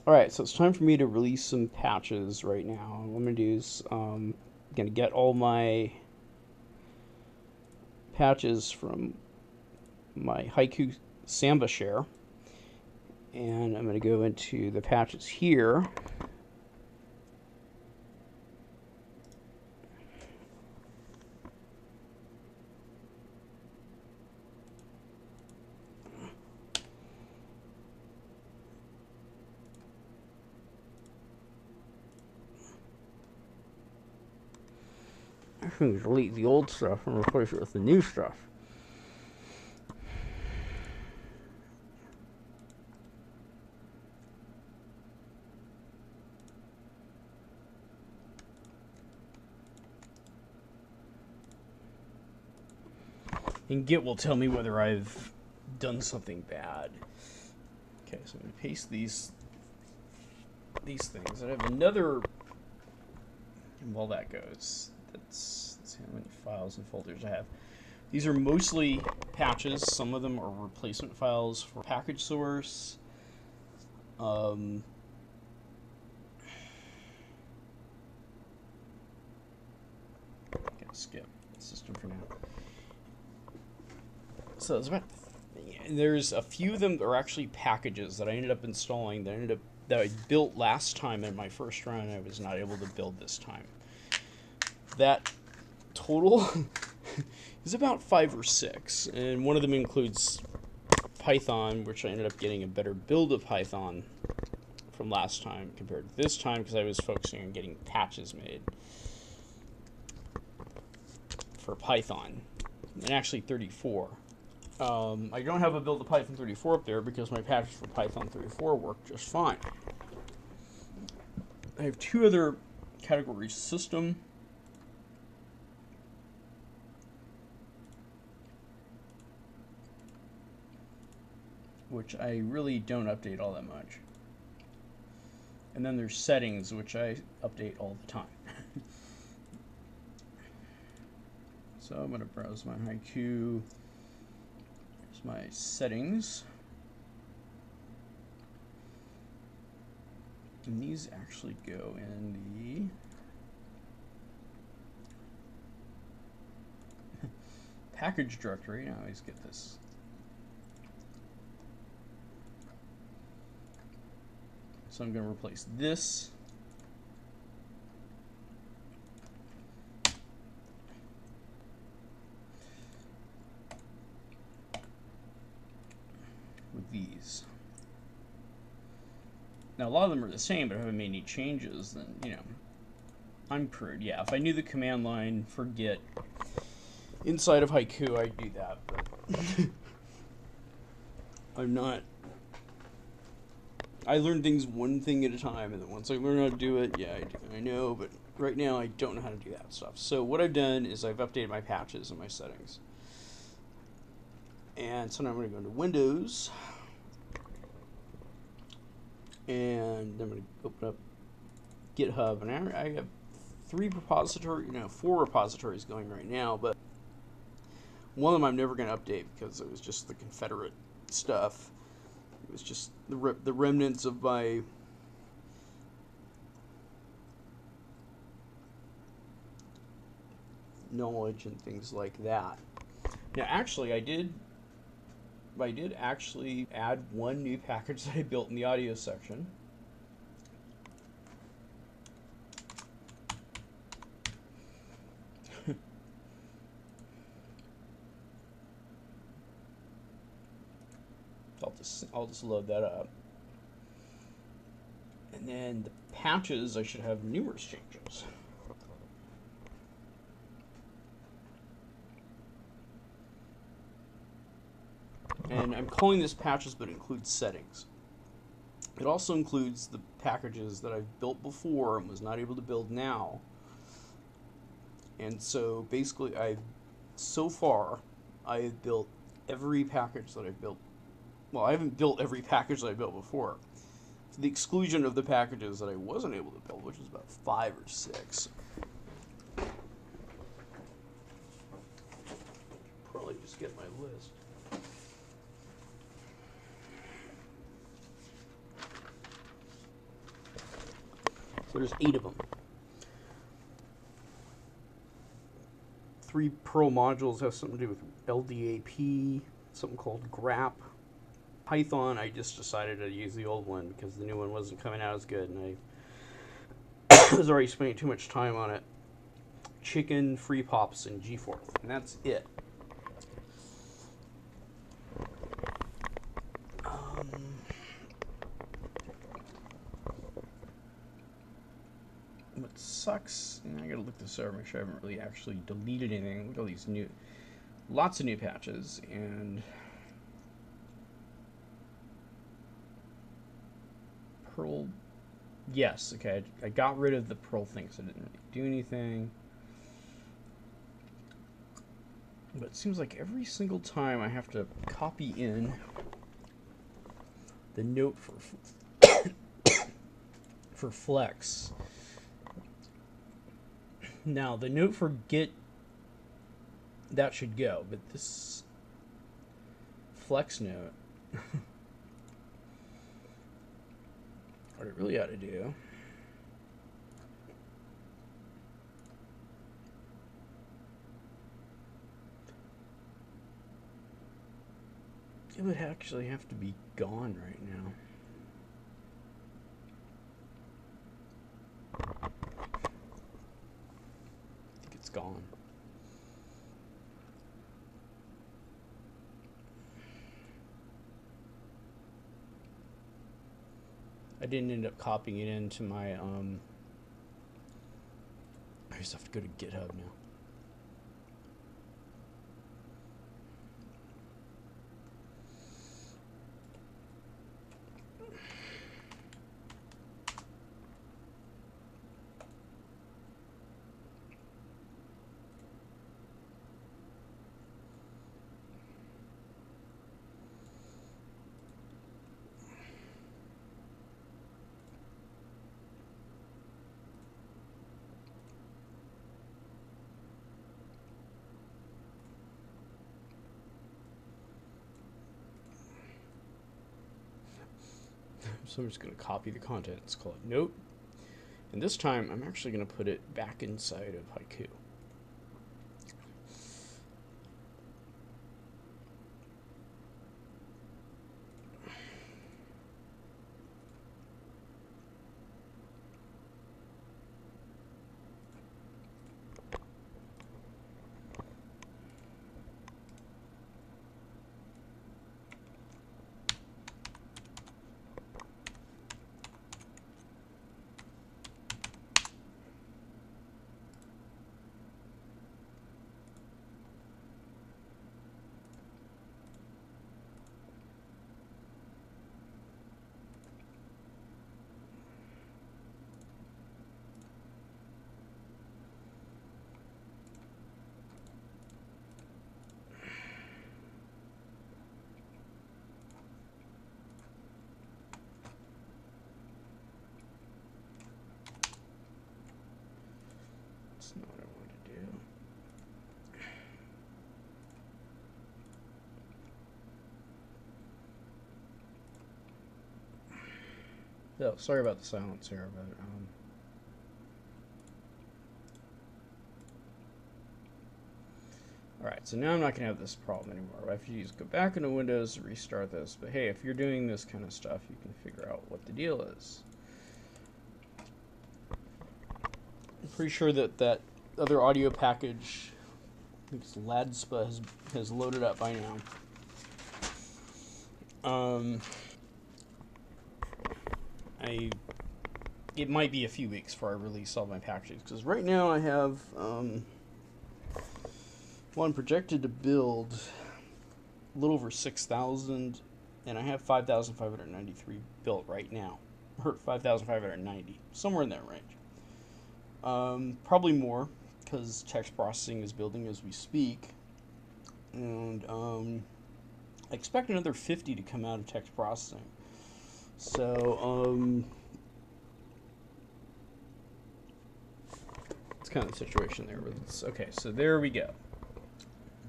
Alright, so it's time for me to release some patches right now. What I'm going to do is I'm going to get all my patches from my Haiku Samba share. And I'm going to go into the patches here. I can delete the old stuff and replace it with the new stuff. And Git will tell me whether I've done something bad. Okay, so I'm going to paste these things. I have another, and while that goes, let's see how many files and folders I have. These are mostly patches. Some of them are replacement files for Pkgsrc. Gonna skip system for now. So there's a few of them that are actually packages that I ended up installing that I built last time in my first run. I was not able to build this time. That total is about 5 or 6, and one of them includes Python, which I ended up getting a better build of Python from last time compared to this time because I was focusing on getting patches made for Python, and actually 34. I don't have a build of Python 34 up there because my patches for Python 34 work just fine. I have 2 other categories: system which I really don't update all that much. And then there's settings, which I update all the time. So I'm going to browse my Haiku. Here's my settings. And these actually go in the package directory. I always get this. So I'm going to replace this with these. Now a lot of them are the same, but if I haven't made any changes, then, you know, I'm screwed. Yeah, if I knew the command line for Git inside of Haiku, I'd do that, but I'm not. I learn things one thing at a time, and then once I learn how to do it, yeah, I know, but right now I don't know how to do that stuff. So what I've done is I've updated my patches and my settings. And so now I'm going to go into Windows, and I'm going to open up GitHub, and I have 4 repositories going right now, but one of them I'm never going to update because it was just the Confederate stuff. It was just the remnants of my knowledge and things like that. Now, actually, I did actually add one new package that I built in the audio section. I'll just load that up. And then the patches, I should have numerous changes. And I'm calling this patches, but it includes settings. It also includes the packages that I've built before and was not able to build now. And so basically so far I have built every package that I've built. Well, I haven't built every package that I built before, to the exclusion of the packages that I wasn't able to build, which is about 5 or 6. Probably just get my list. There's 8 of them. 3 Perl modules have something to do with LDAP, something called grep. Python, I just decided to use the old one because the new one wasn't coming out as good, and I was already spending too much time on it. Chicken, free pops, and G4, and that's it. What sucks, and I gotta look this over, make sure I haven't really actually deleted anything. Look at all these lots of new patches, and Perl, yes, okay, I got rid of the Perl thing, so it didn't really do anything. But it seems like every single time I have to copy in the note for flex. Now, the note for get, that should go, but this flex note, what it really ought to do it would actually have to be gone right now. I think it's gone. I didn't end up copying it into my, I just have to go to GitHub now. So I'm just going to copy the contents, call it note, and this time I'm actually going to put it back inside of Haiku. That's not what I want to do. Oh, sorry about the silence here, but alright, so now I'm not going to have this problem anymore. I have to just go back into Windows, restart this. But hey, if you're doing this kind of stuff, you can figure out what the deal is. I'm pretty sure that that other audio package, I think it's LADSPA, has loaded up by now. It might be a few weeks before I release all my packages, because right now I have one projected to build a little over 6,000, and I have 5,593 built right now, or 5,590, somewhere in that range. Probably more, because text processing is building as we speak, and I expect another 50 to come out of text processing. So it's kind of the situation there. But it's, okay, so there we go.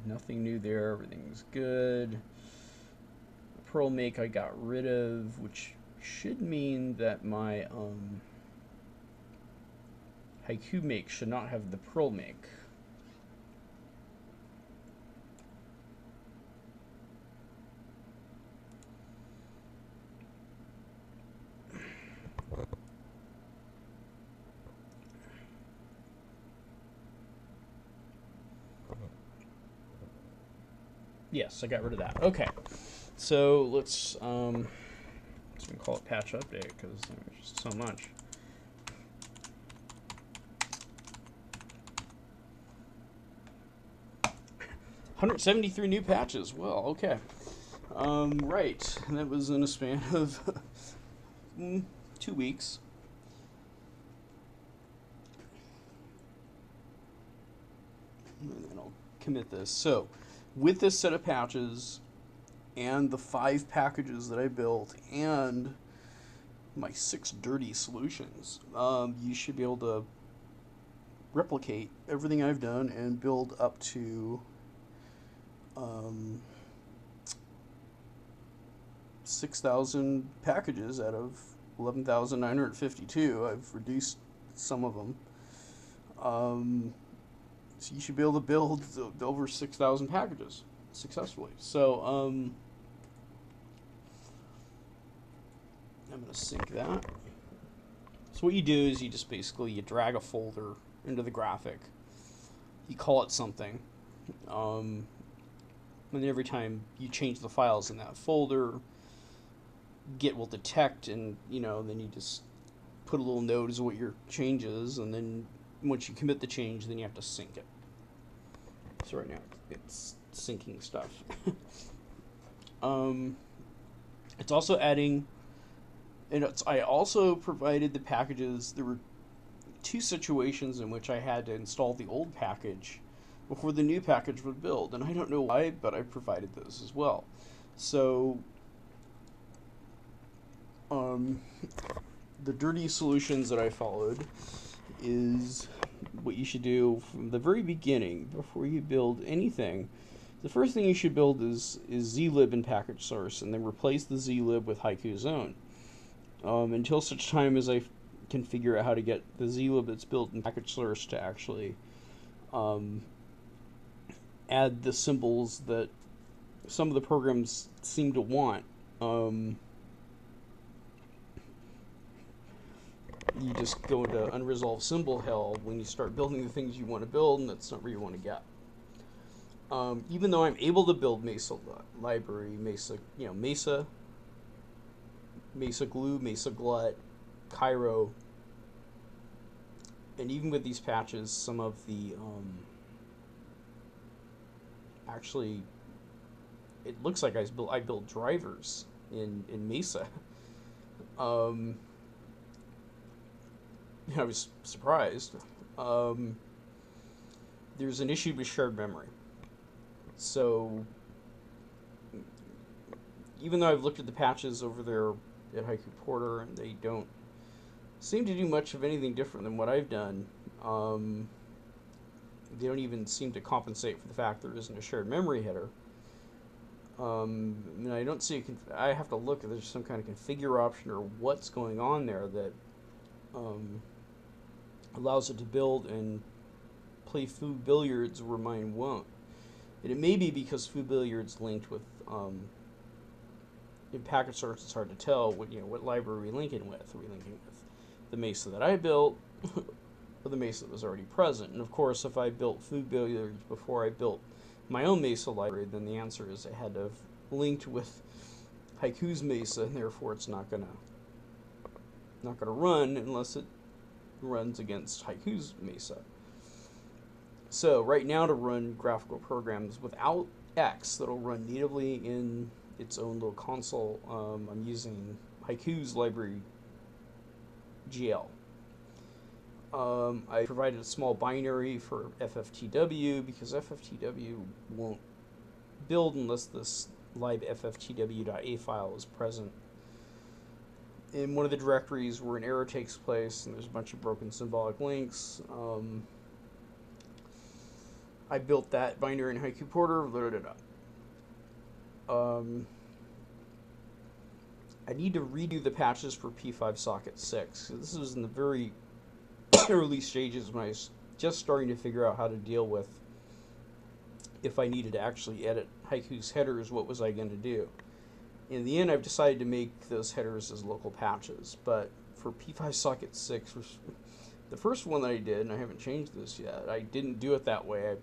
Nothing new there. Everything's good. The Perl make I got rid of, which should mean that my Haiku make should not have the Perl make. Yes, I got rid of that. Okay, so let's call it patch update because there's just so much. $173 new patches. Well, okay. Right, and that was in a span of 2 weeks. And then I'll commit this. So, with this set of patches and the 5 packages that I built and my 6 dirty solutions, you should be able to replicate everything I've done and build up to 6,000 packages out of 11,952. I've reduced some of them. So you should be able to build over 6,000 packages successfully. So I'm going to sync that. So what you do is you just basically you drag a folder into the graphic. You call it something. And every time you change the files in that folder, Git will detect, and then you just put a little note as what your change is, and then once you commit the change, then you have to sync it. So right now it's syncing stuff. It's also adding, and I also provided the packages. There were 2 situations in which I had to install the old package before the new package would build, and I don't know why, but I provided those as well. So the dirty solutions that I followed is what you should do from the very beginning before you build anything. The first thing you should build is zlib in Pkgsrc, and then replace the zlib with Haiku's own. Until such time as I can figure out how to get the zlib that's built in Pkgsrc to actually add the symbols that some of the programs seem to want. You just go into unresolved symbol hell when you start building the things you want to build, and that's not where you want to get. Even though I'm able to build Mesa library, Mesa Glue, Mesa Glut, Cairo, and even with these patches, some of the actually, it looks like I built drivers in Mesa. I was surprised. There's an issue with shared memory. So, even though I've looked at the patches over there at Haiku Porter, and they don't seem to do much of anything different than what I've done, they don't even seem to compensate for the fact there isn't a shared memory header. And I don't see I have to look if there's some kind of configure option or what's going on there that allows it to build and play Foo Billiards where mine won't. And it may be because Foo Billiards linked with in Pkgsrc it's hard to tell what library we're linking with. Are we linking with the Mesa that I built or the Mesa that was already present? And of course, if I built Foo Billiards before I built my own Mesa library, then the answer is it had to have linked with Haiku's Mesa, and therefore it's not gonna run unless it runs against Haiku's Mesa. So right now, to run graphical programs without X that'll run natively in its own little console, I'm using Haiku's library GL. I provided a small binary for FFTW because FFTW won't build unless this libffTW.a file is present in one of the directories where an error takes place, and there's a bunch of broken symbolic links. I built that binary in Haiku Porter, loaded it up. I need to redo the patches for P5 socket 6. This was in the very early stages when I was just starting to figure out how to deal with if I needed to actually edit Haiku's headers, what was I going to do? In the end, I've decided to make those headers as local patches, but for P5 Socket 6, the first one that I did, and I haven't changed this yet, I didn't do it that way.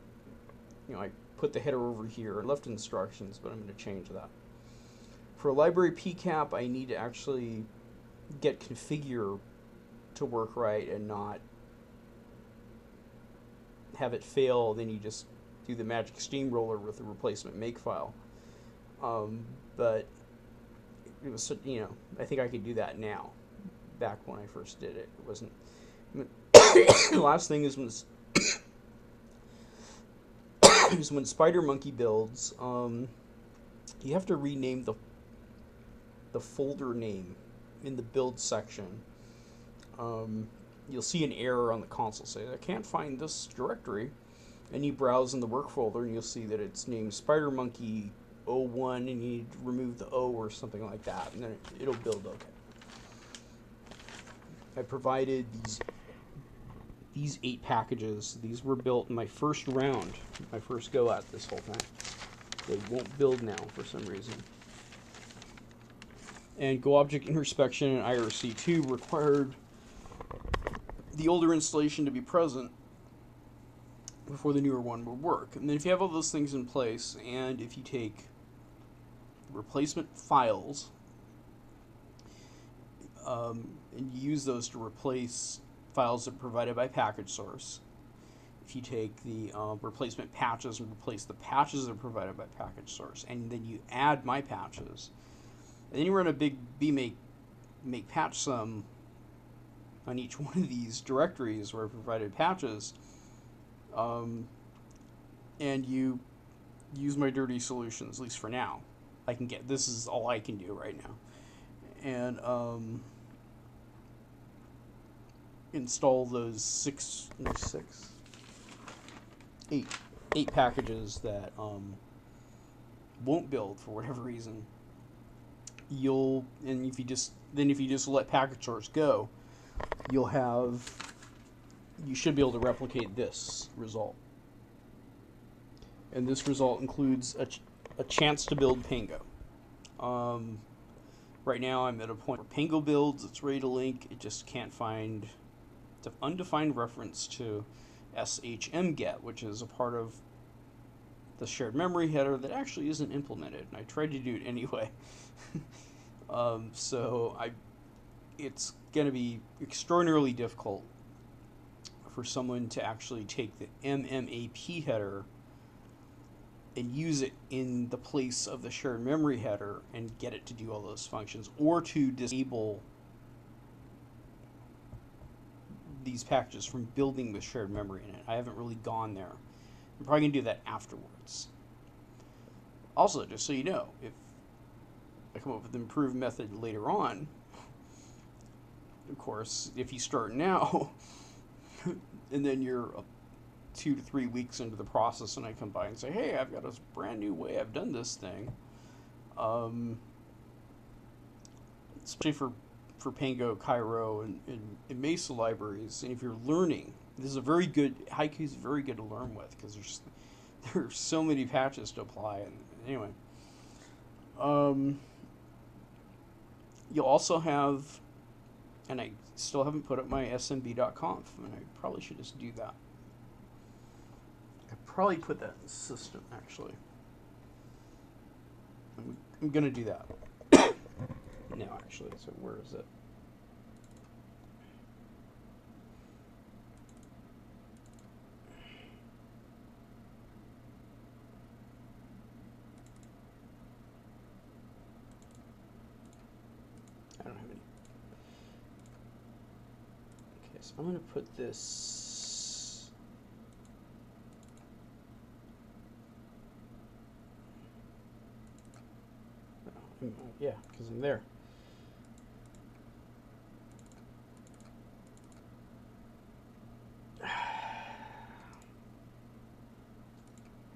I put the header over here and left instructions, but I'm going to change that. For a library PCAP, I need to actually get configure to work right and not have it fail. Then you just do the magic steamroller with the replacement make file. But it was, I think I could do that now. Back when I first did it, it wasn't. The last thing is when Spider Monkey builds, you have to rename the folder name in the build section. You'll see an error on the console saying, I can't find this directory. And you browse in the work folder and you'll see that it's named Spider Monkey 01 and you need to remove the O or something like that, and then it'll build okay. I provided these 8 packages. These were built in my first round, my first go at this whole thing. They won't build now for some reason. And GoObject Introspection and IRC2 required the older installation to be present before the newer one would work. And then if you have all those things in place, and if you take replacement files and you use those to replace files that are provided by Pkgsrc, if you take the replacement patches and replace the patches that are provided by Pkgsrc, and then you add my patches, and then you run a big make patch sum on each one of these directories where I provided patches, and you use my dirty solutions, at least for now. This is all I can do right now. And install those eight packages that won't build for whatever reason. If you just let Pkgsrc go, you should be able to replicate this result. And this result includes a chance to build Pango. Right now I'm at a point where Pango builds, it's ready to link, it just can't find the undefined reference to shmget, which is a part of the shared memory header that actually isn't implemented, and I tried to do it anyway. It's going to be extraordinarily difficult for someone to actually take the MMAP header and use it in the place of the shared memory header and get it to do all those functions, or to disable these packages from building with shared memory in it. I haven't really gone there. I'm probably going to do that afterwards. Also, just so you know, if I come up with an improved method later on, of course, if you start now, and then you're 2 to 3 weeks into the process and I come by and say, hey, I've got a brand new way I've done this thing, especially for Pango, Cairo, and Mesa libraries, and if you're learning, Haiku is very good to learn with, because there's so many patches to apply. And anyway, you'll also have, and I still haven't put up my smb.conf, and I probably should just do that. I probably put that in the system, actually. I'm gonna do that. No, actually, so where is it? I don't have any. Okay, so I'm gonna put this. Yeah, because I'm there. I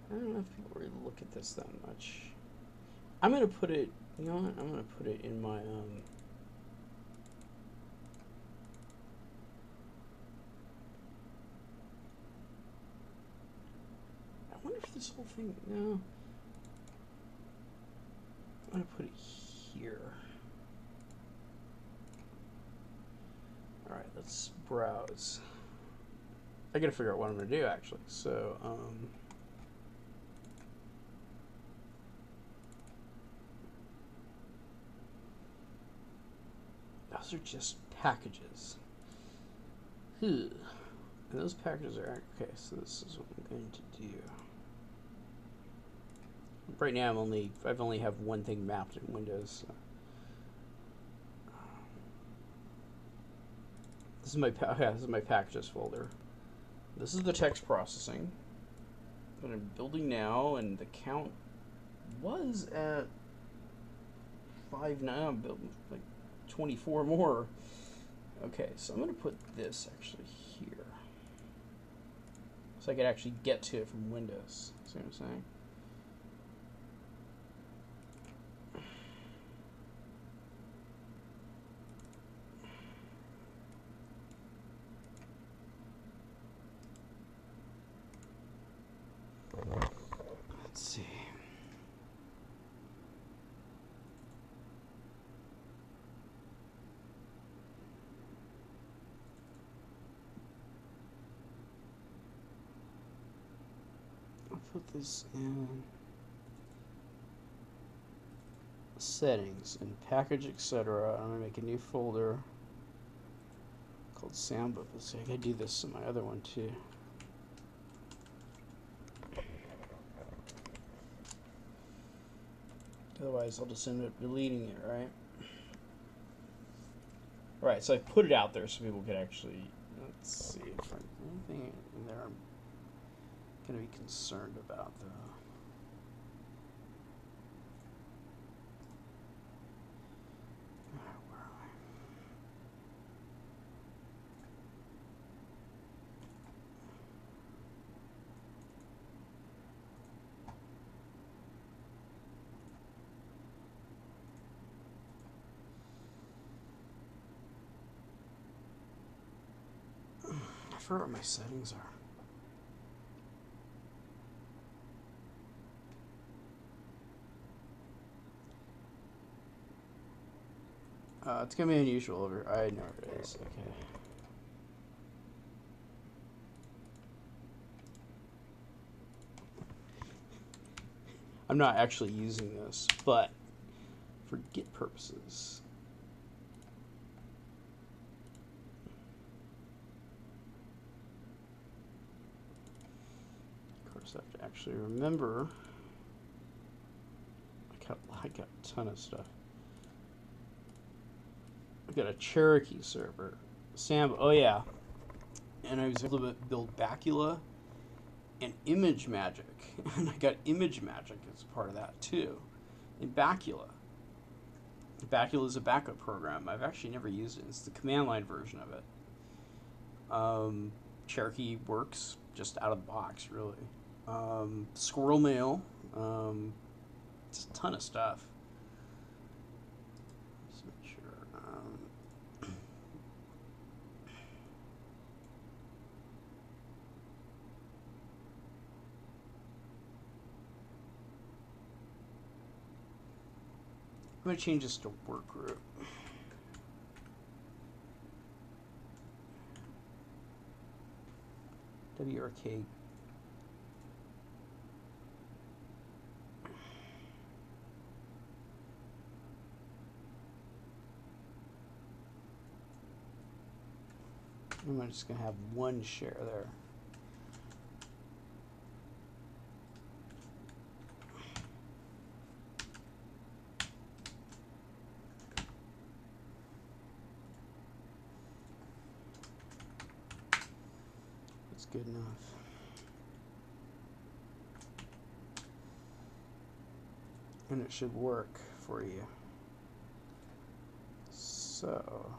don't know if people really look at this that much. I'm gonna put it, you know what? I'm gonna put it in my this whole thing? No. I'm gonna put it here. All right, let's browse. I gotta figure out what I'm gonna do actually. So, those are just packages. And those packages are okay. So this is what I'm going to do. Right now, I've only have one thing mapped in Windows. So. This is my packages folder. This is the text processing that I'm building now, and the count was at 5 now. I'm building like 24 more. Okay, so I'm going to put this actually here, so I could actually get to it from Windows. See what I'm saying? Let's see. I'll put this in settings and package, etc. I'm gonna make a new folder called Samba. Let's see, I gotta do this in my other one too. Otherwise, I'll just end up deleting it, right? Right, so I put it out there so people could actually, let's see if there's anything in there I'm going to be concerned about, though. Where am I? I forgot what my settings are. It's gonna be unusual over. I know where it is. Okay. I'm not actually using this, but for Git purposes. Of course, I have to actually remember. I got a ton of stuff. I've got a Cherokee server, Samba. Oh yeah, and I was able to build Bacula and ImageMagick, and I got ImageMagick as part of that too. In Bacula. Bacula is a backup program. I've actually never used it. It's the command line version of it. Cherokee works just out of the box, really. Squirrel Mail. It's a ton of stuff. Just make sure. I'm going to change this to work group. WRK. I'm just going to have one share there. That's good enough. And it should work for you. So,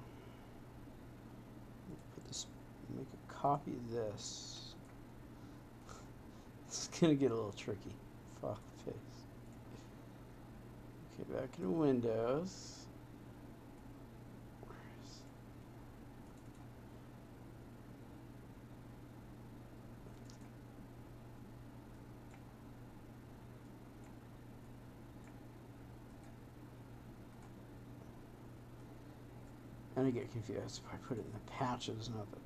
put this, make a copy of this. It's gonna get a little tricky. Fuck face. Okay, back into Windows. And I get confused if I put it in the patches, not the...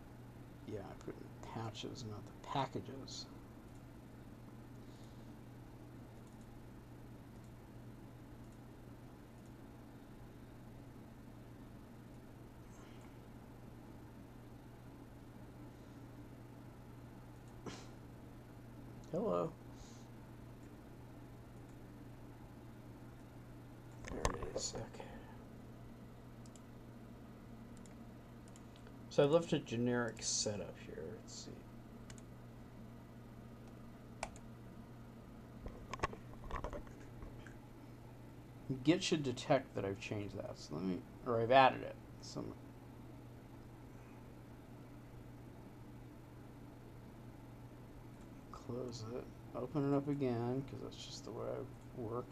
Yeah, I put it in the patches, not the packages. Hello. There it is. Okay. So I left a generic setup here. Let's see. Git should detect that I've changed that. So let me, or I've added it. So close it. Open it up again because that's just the way I work.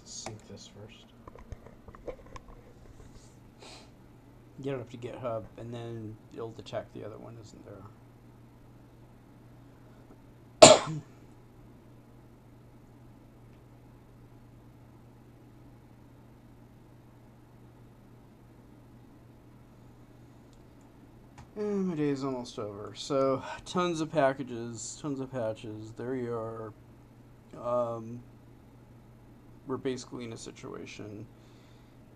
Sync this first. Get it up to GitHub, and then it'll detect the other one isn't there. And my day is almost over. So, tons of packages, tons of patches. There you are. We're basically in a situation.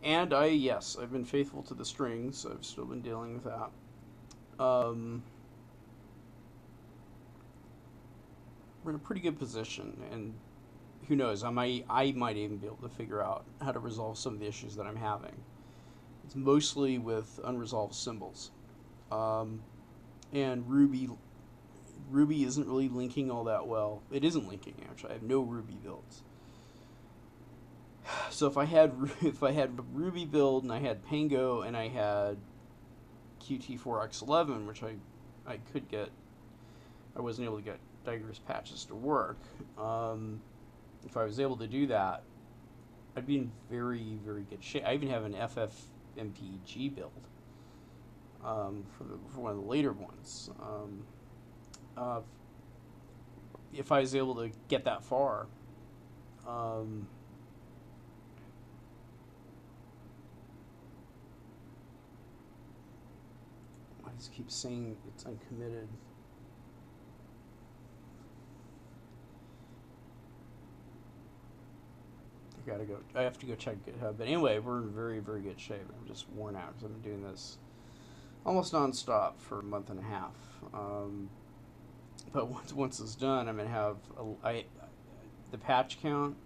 And yes, I've been faithful to the strings. I've still been dealing with that. We're in a pretty good position, and who knows, I might even be able to figure out how to resolve some of the issues that I'm having. It's mostly with unresolved symbols. And Ruby isn't really linking all that well. It isn't linking, actually. I have no Ruby builds. So if I had Ruby build and I had Pango and I had Qt4x11, which I could get, I wasn't able to get digress patches to work. If I was able to do that, I'd be in very, very good shape. I even have an FFmpg build for one of the later ones. If I was able to get that far. I just keep saying it's uncommitted. I have to go check GitHub. But anyway, we're in very, very good shape. I'm just worn out because I've been doing this almost non-stop for a month and a half. But once it's done, I'm gonna have the patch count.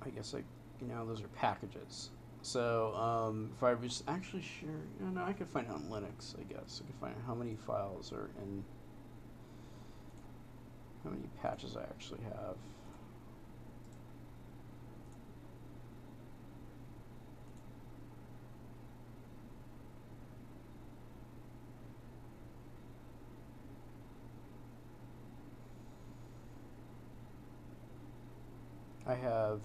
I guess those are packages. So if I was actually sure, no, I could find out on Linux. I guess I could find out how many files are in. How many patches I actually have. I have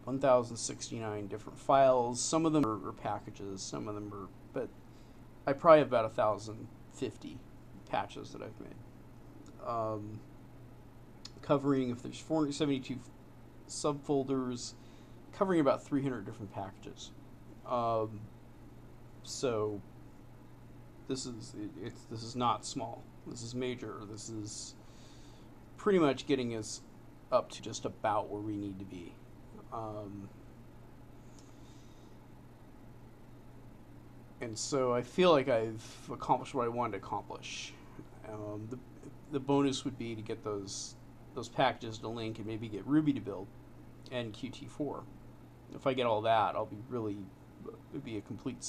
1,069 different files. Some of them are packages, some of them are, but I probably have about 1,050 patches that I've made. Covering, if there's 472 subfolders, covering about 300 different packages. So this is not small. This is major. This is pretty much getting us up to just about where we need to be. And so I feel like I've accomplished what I wanted to accomplish. The bonus would be to get those packages to link and maybe get Ruby to build and Qt4. If I get all that, I'll be really, it'd be a complete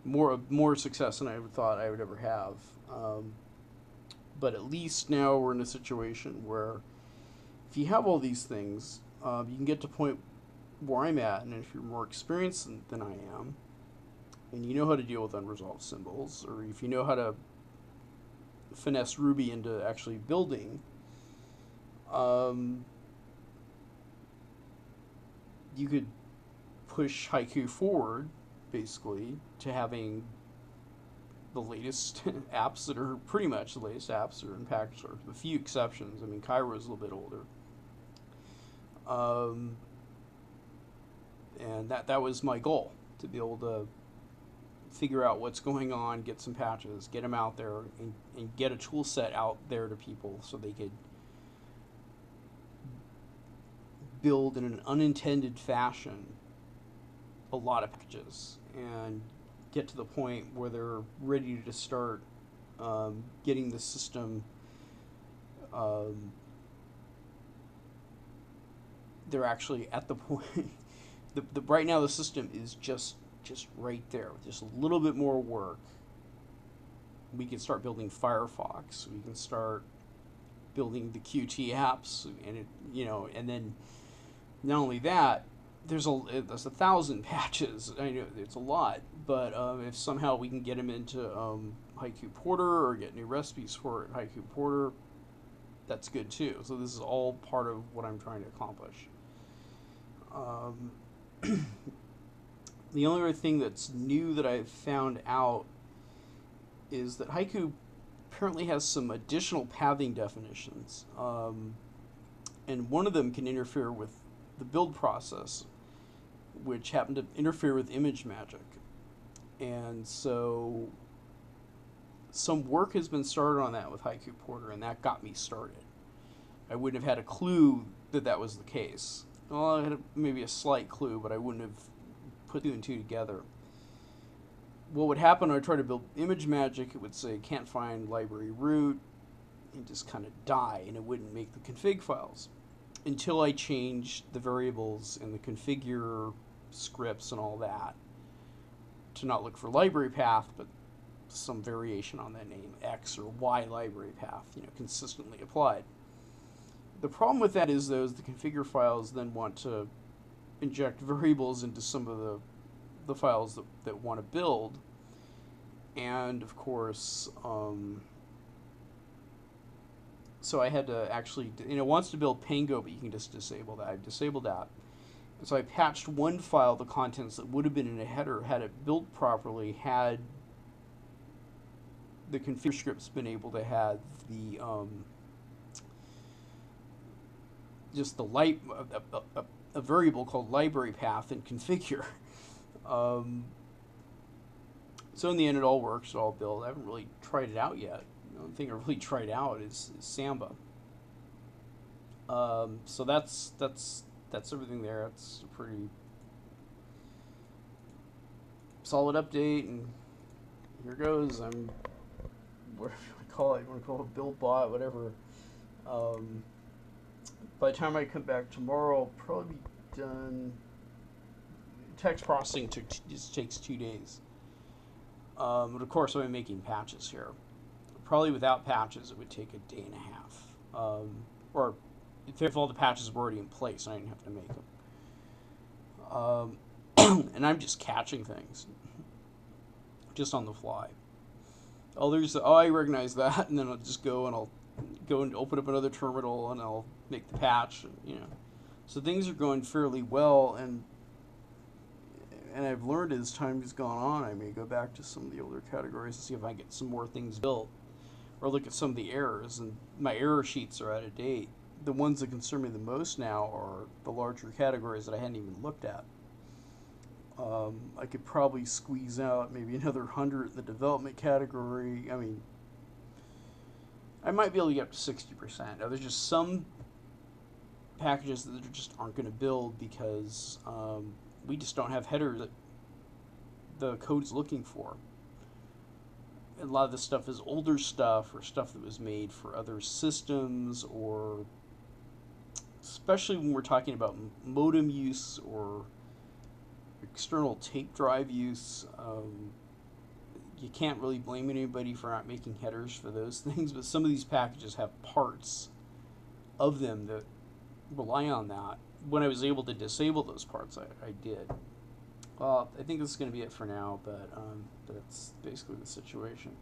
more success than I ever thought I would ever have. But at least now we're in a situation where if you have all these things, you can get to a point where I'm at, and if you're more experienced than I am, and you know how to deal with unresolved symbols, or if you know how to finesse Ruby into actually building, you could push Haiku forward, basically, to having the latest apps that are pretty much the latest apps that are in Pkgsrc, with a few exceptions. I mean, Cairo is a little bit older. And that was my goal, to be able to figure out what's going on, get some patches, get them out there, and get a tool set out there to people so they could build in an unintended fashion a lot of packages and get to the point where they're ready to start getting the system. They're actually at the point. Right now the system is just right there. With just a little bit more work, we can start building Firefox. We can start building the Qt apps, and and then not only that, there's 1,000 patches. I know it's a lot, but if somehow we can get them into Haiku Porter or get new recipes for it, Haiku Porter, that's good too. So this is all part of what I'm trying to accomplish. The only other thing that's new that I've found out is that Haiku apparently has some additional pathing definitions, and one of them can interfere with the build process, which happened to interfere with ImageMagick. And so some work has been started on that with Haiku Porter, and that got me started. I wouldn't have had a clue that that was the case. Well, I had maybe a slight clue, but I wouldn't have put two and two together. What would happen when I tried to build ImageMagick, it would say can't find library root, and just kind of die, and it wouldn't make the config files until I changed the variables in the configure scripts and all that to not look for library path, but some variation on that name, X or Y library path, consistently applied. The problem with that is, though, the configure files then want to inject variables into some of the files that want to build, and of course, so I had to actually, it wants to build Pango, but you can just disable that. I've disabled that. And so I patched one file, the contents that would have been in a header, had it built properly, had the configure scripts been able to have the just the a variable called library path and configure. So in the end, it all works. It all built. I haven't really tried it out yet. The only thing I really tried out is Samba. So that's everything there. It's a pretty solid update, and here goes. I'm whatever you want to call it. You want to call it build bot, whatever. By the time I come back tomorrow, I'll probably be done. Text processing just takes 2 days. But of course, I'm making patches here. Probably without patches, it would take a day and a half. Or if all the patches were already in place, I didn't have to make them. And I'm just catching things, just on the fly. I recognize that, and then I'll just go and open up another terminal, and I'll make the patch. So things are going fairly well, and I've learned as time has gone on, I may go back to some of the older categories and see if I can get some more things built, or look at some of the errors. And my error sheets are out of date. The ones that concern me the most now are the larger categories that I hadn't even looked at. I could probably squeeze out maybe another 100 in the development category. I mean, I might be able to get up to 60%. Now, there's just some packages that just aren't going to build because we just don't have headers the code's looking for. A lot of this stuff is older stuff or stuff that was made for other systems, or especially when we're talking about modem use or external tape drive use. You can't really blame anybody for not making headers for those things, but some of these packages have parts of them that rely on that. When I was able to disable those parts, I did. Well, I think this is going to be it for now, but that's basically the situation.